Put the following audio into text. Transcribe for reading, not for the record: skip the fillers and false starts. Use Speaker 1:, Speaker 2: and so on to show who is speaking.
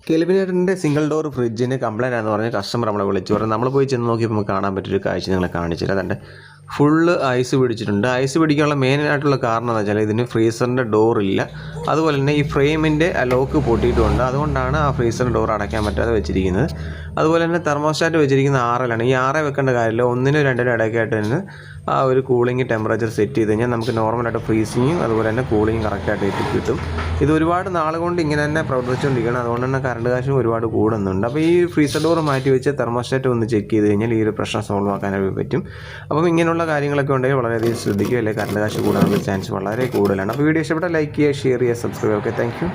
Speaker 1: കെൽവിനേറ്ററിൻ്റെ single door ഫ്രിഡ്ജിന് complaint ആണെന്ന് പറഞ്ഞ് customer നമ്മളെ വിളിച്ചു പറഞ്ഞു. നമ്മൾ പോയി ചെന്ന് നോക്കിയപ്പോൾ നമുക്ക് കാണാൻ പറ്റിയൊരു കാഴ്ച നിങ്ങളെ കാണിച്ചില്ല. അതുകൊണ്ട് ഫുള്ള് ഐസ് പിടിച്ചിട്ടുണ്ട്. ഐസ് പിടിക്കാനുള്ള മെയിനായിട്ടുള്ള കാരണം എന്ന് വെച്ചാൽ ഇതിന് ഫ്രീസറിൻ്റെ ഡോറില്ല. അതുപോലെ തന്നെ ഈ ഫ്രെയിമിൻ്റെ ലോക്ക് പൊട്ടിയിട്ടുമുണ്ട്. അതുകൊണ്ടാണ് ആ ഫ്രീസറിൻ്റെ ഡോർ അടയ്ക്കാൻ പറ്റാതെ വെച്ചിരിക്കുന്നത്. അതുപോലെ തന്നെ തെർമോസ്റ്റാറ്റ് വെച്ചിരിക്കുന്ന 6 ഈ 6 വെക്കേണ്ട കാര്യമില്ല. 1-നും 2-നും ഇടയ്ക്കായിട്ട് തന്നെ ആ ഒരു കൂളിംഗ് ടെമ്പറേച്ചർ സെറ്റ് ചെയ്ത് കഴിഞ്ഞാൽ നമുക്ക് നോർമലായിട്ട് ഫ്രീസിങ്ങും അതുപോലെ തന്നെ കൂളിംഗ് കറക്റ്റായിട്ട് കിട്ടും. ഇത് ഒരുപാട് നാൾ കൊണ്ട് ഇങ്ങനെ തന്നെ പ്രവർത്തിച്ചുകൊണ്ടിരിക്കണം. അതുകൊണ്ട് തന്നെ കറണ്ട് കാശും ഒരുപാട് കൂടുന്നുണ്ട്. അപ്പോൾ ഈ ഫ്രീസർ ഡോർ മാറ്റി വെച്ച് തെർമോസ്റ്റാറ്റ് ഒന്ന് ചെക്ക് ചെയ്ത് കഴിഞ്ഞാൽ ഈ ഒരു പ്രശ്നം സോൾവ് ആക്കാനായിട്ട് പറ്റും. അപ്പം ഇങ്ങനെയുള്ള കാര്യങ്ങളൊക്കെ ഉണ്ടെങ്കിൽ വളരെയധികം ശ്രദ്ധിക്കുക, അല്ലെങ്കിൽ കറണ്ട് കാശ് കൂടാനുള്ള ചാൻസ് വളരെ കൂടുതലാണ്. അപ്പോൾ വീഡിയോ ഇഷ്ടപ്പെട്ടാൽ ലൈക്ക് ചെയ്യുക, ഷെയർ ചെയ്യുക, സബ്സ്ക്രൈബ്. Okay, thank you.